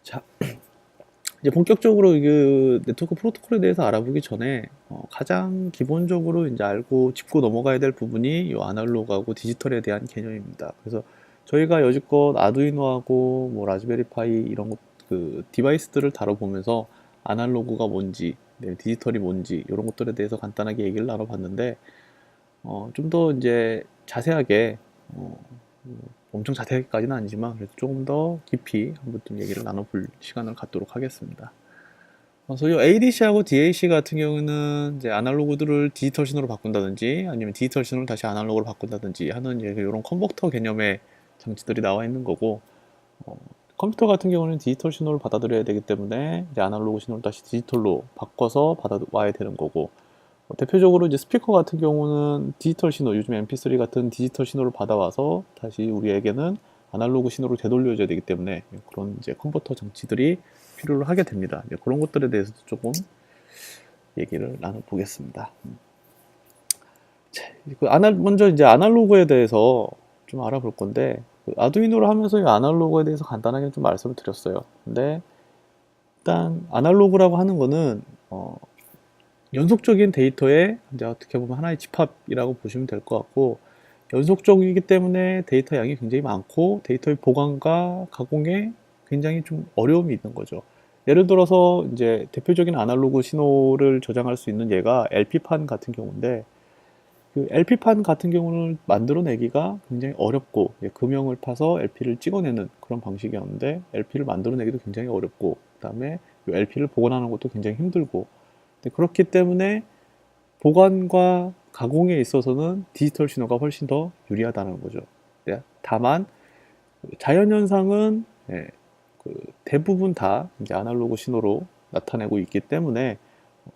자, 이제 본격적으로 그 네트워크 프로토콜에 대해서 알아보기 전에 가장 기본적으로 이제 알고 짚고 넘어가야 될 부분이 이 아날로그하고 디지털에 대한 개념입니다. 그래서 저희가 여지껏 아두이노하고 뭐 라즈베리파이 이런 그 디바이스들을 다뤄보면서 아날로그가 뭔지, 네, 디지털이 뭔지 이런 것들에 대해서 간단하게 얘기를 나눠봤는데 좀 더 이제 자세하게 엄청 자세하게까지는 아니지만 그래도 조금 더 깊이 한번 좀 얘기를 나눠볼 시간을 갖도록 하겠습니다. 그래서 이 ADC하고 DAC 같은 경우는 이제 아날로그들을 디지털 신호로 바꾼다든지 아니면 디지털 신호를 다시 아날로그로 바꾼다든지 하는 이런 컨버터 개념의 장치들이 나와 있는 거고, 어, 컴퓨터 같은 경우는 디지털 신호를 받아들여야 되기 때문에 이제 아날로그 신호를 다시 디지털로 바꿔서 받아와야 되는 거고, 대표적으로 이제 스피커 같은 경우는 디지털 신호, 요즘 MP3 같은 디지털 신호를 받아와서 다시 우리에게는 아날로그 신호로 되돌려줘야 되기 때문에 그런 이제 컨버터 장치들이 필요를 하게 됩니다. 그런 것들에 대해서도 조금 얘기를 나눠보겠습니다. 먼저 이제 아날로그에 대해서 좀 알아볼 건데, 아두이노를 하면서 이 아날로그에 대해서 간단하게 좀 말씀을 드렸어요. 근데 일단 아날로그라고 하는 거는 연속적인 데이터의 이제 어떻게 보면 하나의 집합이라고 보시면 될 것 같고, 연속적이기 때문에 데이터 양이 굉장히 많고 데이터의 보관과 가공에 굉장히 좀 어려움이 있는 거죠. 예를 들어서 이제 대표적인 아날로그 신호를 저장할 수 있는 예가 LP판 같은 경우인데, 그 LP판 같은 경우는 만들어내기가 굉장히 어렵고, 금형을 파서 LP를 찍어내는 그런 방식이었는데 LP를 만들어내기도 굉장히 어렵고, 그다음에 LP를 보관하는 것도 굉장히 힘들고, 그렇기 때문에 보관과 가공에 있어서는 디지털 신호가 훨씬 더 유리하다는 거죠. 다만 자연현상은 대부분 다 이제 아날로그 신호로 나타내고 있기 때문에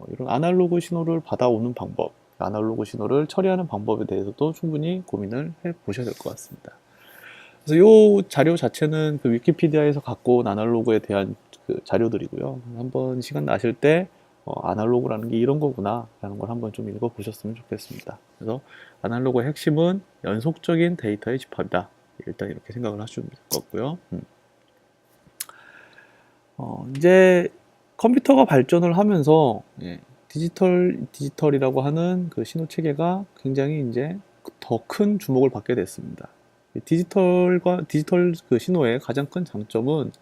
이런 아날로그 신호를 받아오는 방법, 아날로그 신호를 처리하는 방법에 대해서도 충분히 고민을 해 보셔야 될 것 같습니다. 그래서 이 자료 자체는 그 위키피디아에서 갖고 온 아날로그에 대한 그 자료들이고요. 한번 시간 나실 때 아날로그라는 게 이런 거구나 라는 걸 한번 좀 읽어 보셨으면 좋겠습니다. 그래서 아날로그의 핵심은 연속적인 데이터의 집합이다. 일단 이렇게 생각을 하시면 될 것 같고요. 이제 컴퓨터가 발전을 하면서 디지털이라고 하는 그 신호 체계가 굉장히 이제 더 큰 주목을 받게 됐습니다. 디지털 그 신호의 가장 큰 장점은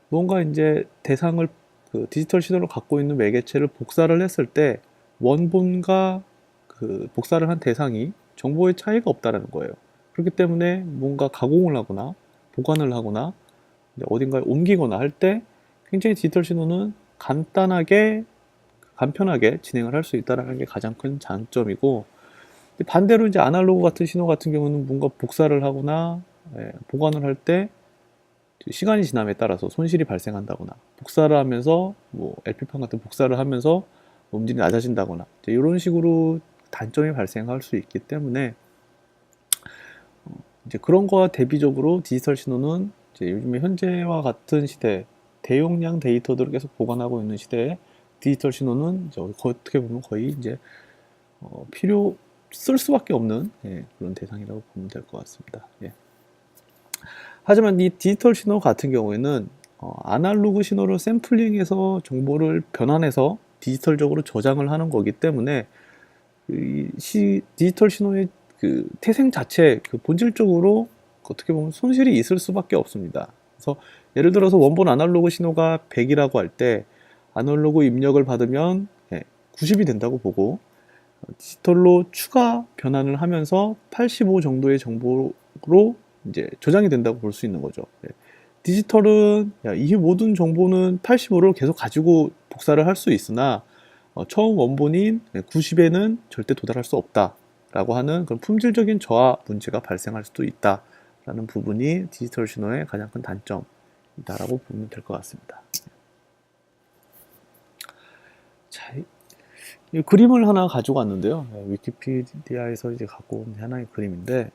뭔가 이제 대상을 그 디지털 신호를 갖고 있는 매개체를 복사를 했을 때 원본과 그 복사를 한 대상이 정보의 차이가 없다라는 거예요. 그렇기 때문에 뭔가 가공을 하거나 보관을 하거나 어딘가에 옮기거나 할 때 굉장히 디지털 신호는 간편하게 진행을 할 수 있다는 게 가장 큰 장점이고, 반대로 이제 아날로그 같은 신호 같은 경우는 뭔가 복사를 하거나 보관을 할 때 시간이 지남에 따라서 손실이 발생한다거나, 복사를 하면서 뭐 LP판 같은 복사를 하면서 음질이 낮아진다거나 이런 식으로 단점이 발생할 수 있기 때문에 이제 그런 거와 대비적으로 디지털 신호는 이제 요즘에 현재와 같은 시대, 대용량 데이터들을 계속 보관하고 있는 시대에 디지털 신호는 이제 어떻게 보면 거의 이제 쓸 수밖에 없는 그런 대상이라고 보면 될 것 같습니다. 하지만 이 디지털 신호 같은 경우에는 아날로그 신호를 샘플링해서 정보를 변환해서 디지털적으로 저장을 하는 거기 때문에 디지털 신호의 그 태생 자체, 그 본질적으로 어떻게 보면 손실이 있을 수밖에 없습니다. 그래서 예를 들어서 원본 아날로그 신호가 100이라고 할 때 아날로그 입력을 받으면 90이 된다고 보고, 디지털로 추가 변환을 하면서 85 정도의 정보로 이제 저장이 된다고 볼 수 있는 거죠. 디지털은 이 모든 정보는 85를 계속 가지고 복사를 할 수 있으나 처음 원본인 90에는 절대 도달할 수 없다라고 하는 그런 품질적인 저하 문제가 발생할 수도 있다라는 부분이 디지털 신호의 가장 큰 단점이다라고 보면 될 것 같습니다. 자, 이 그림을 하나 가지고 왔는데요. 위키피디아에서 이제 갖고 온 하나의 그림인데,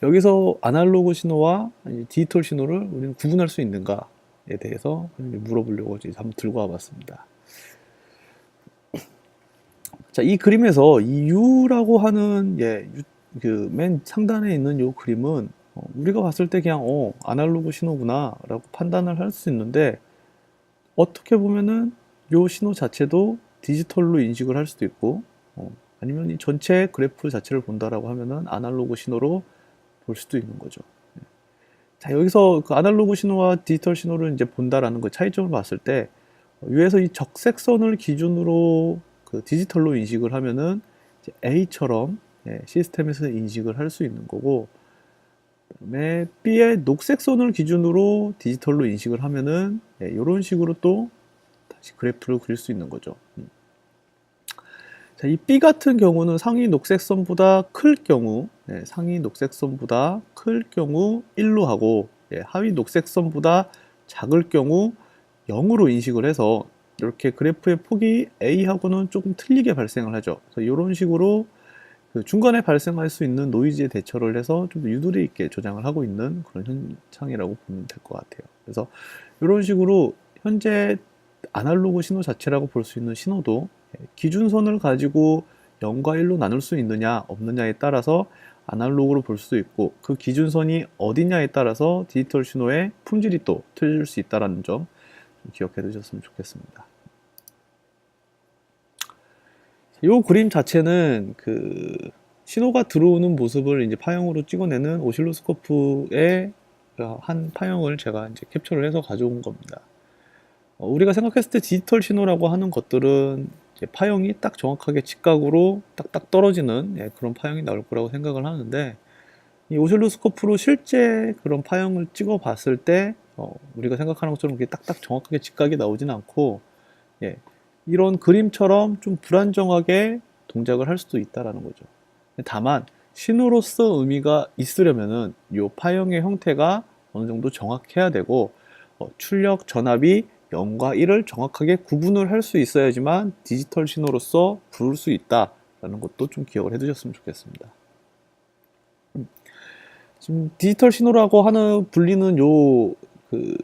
여기서 아날로그 신호와 디지털 신호를 우리는 구분할 수 있는가에 대해서 물어보려고 이제 한번 들고 와봤습니다. 자, 이 그림에서 이 U라고 하는 그 맨 상단에 있는 이 그림은 우리가 봤을 때 그냥 아날로그 신호구나 라고 판단을 할 수 있는데, 어떻게 보면은 요 신호 자체도 디지털로 인식을 할 수도 있고, 아니면 이 전체 그래프 자체를 본다라고 하면은 아날로그 신호로 볼 수도 있는 거죠. 자, 여기서 그 아날로그 신호와 디지털 신호를 이제 본다라는 그 차이점을 봤을 때, 위에서 이 적색선을 기준으로 그 디지털로 인식을 하면은 이제 A처럼 시스템에서 인식을 할 수 있는 거고, 그다음에 B의 녹색선을 기준으로 디지털로 인식을 하면은 이런 식으로 또 다시 그래프를 그릴 수 있는 거죠. 자, 이 B 같은 경우는 상위 녹색선보다 클 경우, 상위 녹색선보다 클 경우 1로 하고, 하위 녹색선보다 작을 경우 0으로 인식을 해서 이렇게 그래프의 폭이 A하고는 조금 틀리게 발생을 하죠. 그래서 이런 식으로 그 중간에 발생할 수 있는 노이즈에 대처를 해서 좀 유도리 있게 조장을 하고 있는 그런 현상이라고 보면 될 것 같아요. 그래서 이런 식으로 현재 아날로그 신호 자체라고 볼 수 있는 신호도 기준선을 가지고 0과 1로 나눌 수 있느냐 없느냐에 따라서 아날로그로 볼 수도 있고, 그 기준선이 어디냐에 따라서 디지털 신호의 품질이 또 틀릴 수 있다는 점 기억해 두셨으면 좋겠습니다. 이 그림 자체는 그 신호가 들어오는 모습을 이제 파형으로 찍어내는 오실로스코프의 한 파형을 제가 이제 캡처를 해서 가져온 겁니다. 우리가 생각했을 때 디지털 신호라고 하는 것들은 이제 파형이 딱 정확하게 직각으로 딱딱 떨어지는 그런 파형이 나올 거라고 생각을 하는데, 이 오실로스코프로 실제 그런 파형을 찍어 봤을 때 우리가 생각하는 것처럼 그게 딱딱 정확하게 직각이 나오진 않고, 이런 그림처럼 좀 불안정하게 동작을 할 수도 있다라는 거죠. 다만 신호로서 의미가 있으려면은 이 파형의 형태가 어느 정도 정확해야 되고, 출력 전압이 0과 1을 정확하게 구분을 할 수 있어야지만 디지털 신호로서 부를 수 있다라는 것도 좀 기억을 해두셨으면 좋겠습니다. 지금 디지털 신호라고 하는 불리는 그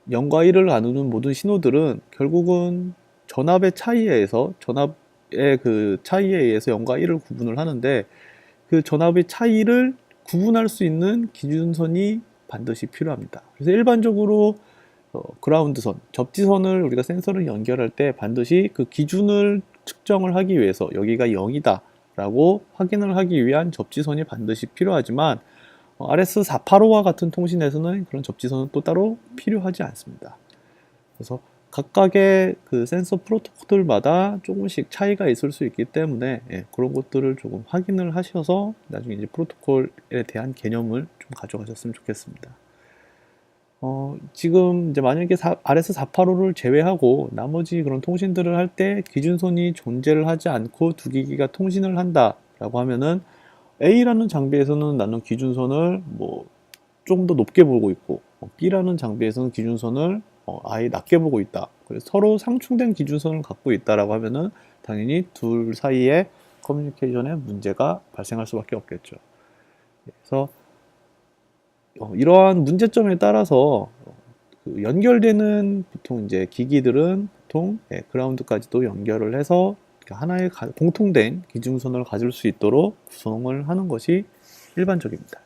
0과 1을 나누는 모든 신호들은 결국은 전압의 차이에 의해서, 전압의 그 차이에 의해서 0과 1을 구분을 하는데, 그 전압의 차이를 구분할 수 있는 기준선이 반드시 필요합니다. 그래서 일반적으로 그라운드선, 접지선을 우리가 센서를 연결할 때 반드시 그 기준을 측정을 하기 위해서 여기가 0이다 라고 확인을 하기 위한 접지선이 반드시 필요하지만, RS485와 같은 통신에서는 그런 접지선은 또 따로 필요하지 않습니다. 그래서 각각의 그 센서 프로토콜들마다 조금씩 차이가 있을 수 있기 때문에 그런 것들을 조금 확인을 하셔서 나중에 이제 프로토콜에 대한 개념을 좀 가져가셨으면 좋겠습니다. 지금 이제 만약에 RS485를 제외하고 나머지 그런 통신들을 할 때 기준선이 존재를 하지 않고 두 기기가 통신을 한다라고 하면은, A라는 장비에서는 나는 기준선을 뭐 좀 더 높게 보고 있고, B라는 장비에서는 기준선을 아예 낮게 보고 있다. 그래서 서로 상충된 기준선을 갖고 있다라고 하면은 당연히 둘 사이에 커뮤니케이션에 문제가 발생할 수밖에 없겠죠. 그래서 이러한 문제점에 따라서 그 연결되는 보통 이제 기기들은 보통 그라운드까지도 연결을 해서 하나의 공통된 기준선을 가질 수 있도록 구성을 하는 것이 일반적입니다.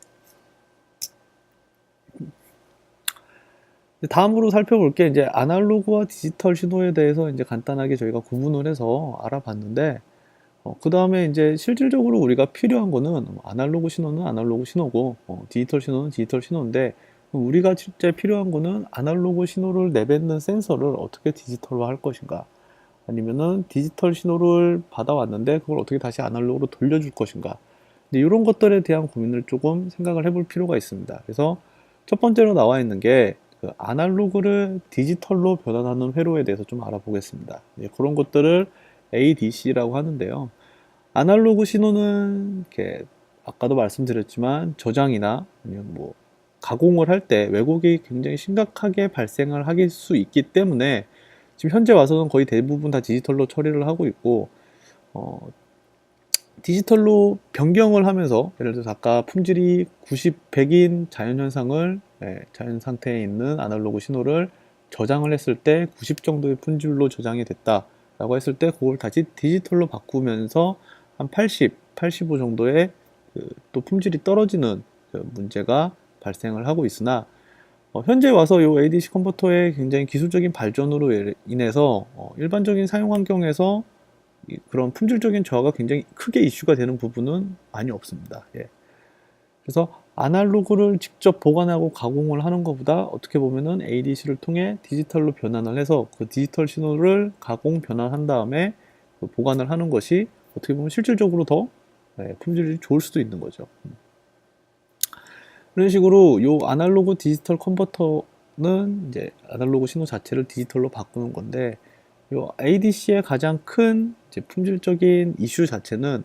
다음으로 살펴볼 게 이제 아날로그와 디지털 신호에 대해서 이제 간단하게 저희가 구분을 해서 알아봤는데, 그 다음에 이제 실질적으로 우리가 필요한 거는 아날로그 신호는 아날로그 신호고, 디지털 신호는 디지털 신호인데, 우리가 실제 필요한 거는 아날로그 신호를 내뱉는 센서를 어떻게 디지털로 할 것인가, 아니면은 디지털 신호를 받아왔는데 그걸 어떻게 다시 아날로그로 돌려줄 것인가. 근데 이런 것들에 대한 고민을 조금 생각을 해볼 필요가 있습니다. 그래서 첫 번째로 나와 있는 게 그 아날로그를 디지털로 변환하는 회로에 대해서 좀 알아보겠습니다. 그런 것들을 ADC라고 하는데요. 아날로그 신호는 이렇게 아까도 말씀드렸지만 저장이나 아니면 뭐 가공을 할 때 왜곡이 굉장히 심각하게 발생을 할 수 있기 때문에 지금 현재 와서는 거의 대부분 다 디지털로 처리를 하고 있고, 디지털로 변경을 하면서 예를 들어서 아까 품질이 90, 100인 자연현상을 자연 상태에 있는 아날로그 신호를 저장을 했을 때 90 정도의 품질로 저장이 됐다 라고 했을 때 그걸 다시 디지털로 바꾸면서 한 80, 85 정도의 또 품질이 떨어지는 그 문제가 발생을 하고 있으나 현재 와서 이 ADC 컨버터의 굉장히 기술적인 발전으로 인해서 일반적인 사용 환경에서 그런 품질적인 저하가 굉장히 크게 이슈가 되는 부분은 많이 없습니다. 예. 그래서 아날로그를 직접 보관하고 가공을 하는 것보다 어떻게 보면은 ADC를 통해 디지털로 변환을 해서 그 디지털 신호를 가공 변환한 다음에 그 보관을 하는 것이 어떻게 보면 실질적으로 더 품질이 좋을 수도 있는 거죠. 그런 식으로 요 아날로그 디지털 컨버터는 이제 아날로그 신호 자체를 디지털로 바꾸는 건데, 요 ADC의 가장 큰 이제 품질적인 이슈 자체는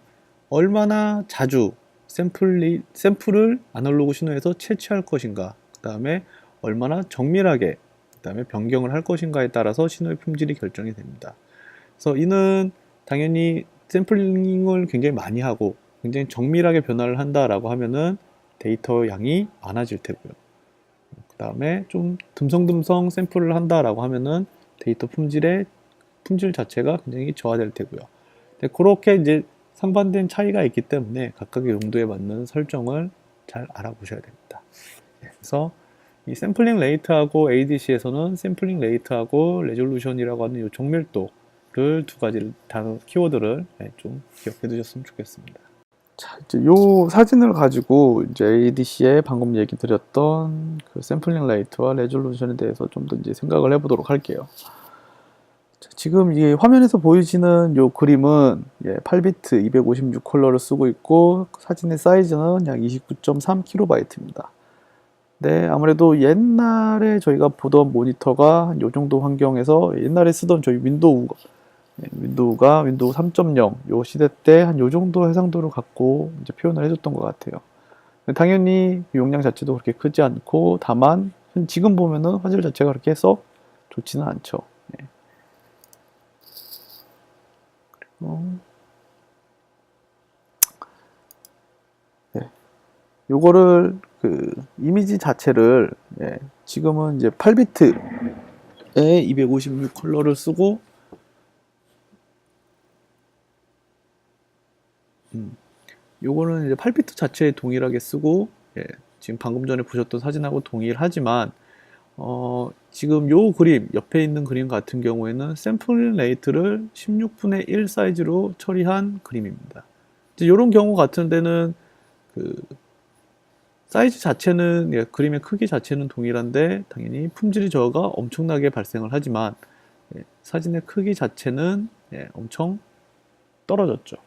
얼마나 자주 샘플을 아날로그 신호에서 채취할 것인가, 그 다음에 얼마나 정밀하게 그 다음에 변경을 할 것인가에 따라서 신호의 품질이 결정이 됩니다. 그래서 이는 당연히 샘플링을 굉장히 많이 하고 굉장히 정밀하게 변화를 한다라고 하면은 데이터 양이 많아질 테고요. 그 다음에 좀 듬성듬성 샘플을 한다라고 하면은 데이터 품질 자체가 굉장히 저하될 테고요. 그렇게 이제 상반된 차이가 있기 때문에 각각의 용도에 맞는 설정을 잘 알아보셔야 됩니다. 그래서 이 샘플링 레이트하고 ADC에서는 샘플링 레이트하고 레졸루션이라고 하는 이 정밀도를 두 가지를 키워드를 좀 기억해 두셨으면 좋겠습니다. 자, 이제 요 사진을 가지고 이제 ADC에 방금 얘기 드렸던 그 샘플링 레이트와 레졸루션에 대해서 좀 더 이제 생각을 해보도록 할게요. 자, 지금 이 화면에서 보이시는 요 그림은 8비트 256 컬러를 쓰고 있고 사진의 사이즈는 약 29.3KB입니다. 네, 아무래도 옛날에 저희가 보던 모니터가 요 정도 환경에서 옛날에 쓰던 저희 윈도우가 윈도우 3.0 요 시대 때 한 요 정도 해상도를 갖고 이제 표현을 해줬던 것 같아요. 당연히 용량 자체도 그렇게 크지 않고, 다만 지금 보면은 화질 자체가 그렇게 썩 좋지는 않죠. 네. 그리고 요거를 그 이미지 자체를 지금은 이제 8비트에 256 컬러를 쓰고 요거는 이제 8비트 자체에 동일하게 쓰고 지금 방금 전에 보셨던 사진하고 동일하지만 지금 요 그림 옆에 있는 그림 같은 경우에는 샘플 레이트를 16분의 1 사이즈로 처리한 그림입니다. 이제 요런 경우 같은 데는 그 사이즈 자체는 그림의 크기 자체는 동일한데 당연히 품질이 저하가 엄청나게 발생을 하지만 사진의 크기 자체는 엄청 떨어졌죠.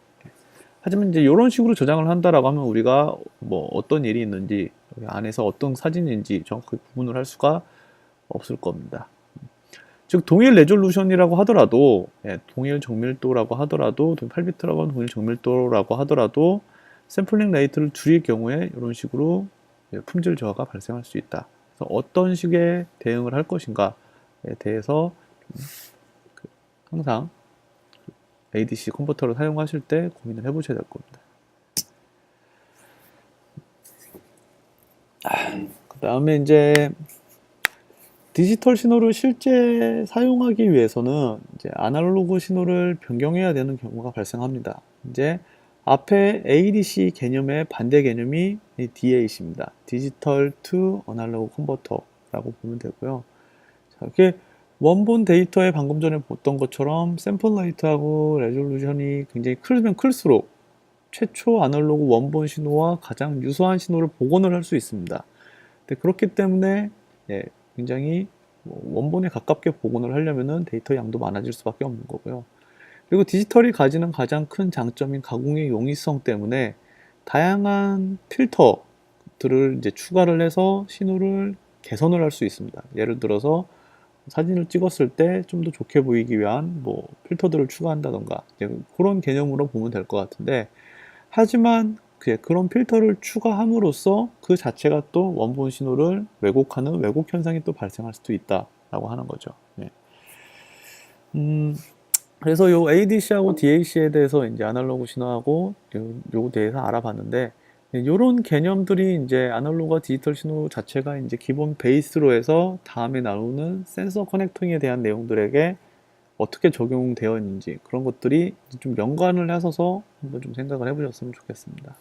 하지만 이제 이런 식으로 저장을 한다라고 하면 우리가 뭐 어떤 일이 있는지 안에서 어떤 사진인지 정확하게 구분을 할 수가 없을 겁니다. 즉 동일 레졸루션이라고 하더라도 동일 정밀도라고 하더라도 8비트라고 하는 동일 정밀도라고 하더라도 샘플링 레이트를 줄일 경우에 이런 식으로 품질 저하가 발생할 수 있다. 그래서 어떤 식의 대응을 할 것인가에 대해서 항상 ADC 컨버터를 사용하실 때 고민을 해보셔야 될 겁니다. 그 다음에 이제 디지털 신호를 실제 사용하기 위해서는 이제 아날로그 신호를 변경해야 되는 경우가 발생합니다. 이제 앞에 ADC 개념의 반대 개념이 DAC입니다. 디지털 투 어날로그 컨버터라고 보면 되고요. 자, 이렇게 원본 데이터에 방금 전에 봤던 것처럼 샘플 레이트하고 레졸루션이 굉장히 크면 클수록 최초 아날로그 원본 신호와 가장 유사한 신호를 복원을 할 수 있습니다. 그렇기 때문에 굉장히 원본에 가깝게 복원을 하려면 데이터 양도 많아질 수밖에 없는 거고요. 그리고 디지털이 가지는 가장 큰 장점인 가공의 용이성 때문에 다양한 필터들을 이제 추가를 해서 신호를 개선을 할 수 있습니다. 예를 들어서 사진을 찍었을 때 좀 더 좋게 보이기 위한 뭐 필터들을 추가한다던가 그런 개념으로 보면 될 것 같은데, 하지만 그런 필터를 추가함으로써 그 자체가 또 원본 신호를 왜곡하는 왜곡 현상이 또 발생할 수도 있다라고 하는 거죠. 그래서 요 ADC하고 DAC에 대해서 이제 아날로그 신호하고 요 대해서 알아봤는데, 요런 개념들이 이제 아날로그와 디지털 신호 자체가 이제 기본 베이스로 해서 다음에 나오는 센서 커넥팅에 대한 내용들에게 어떻게 적용되어 있는지 그런 것들이 좀 연관을 하셔서 한번 좀 생각을 해보셨으면 좋겠습니다.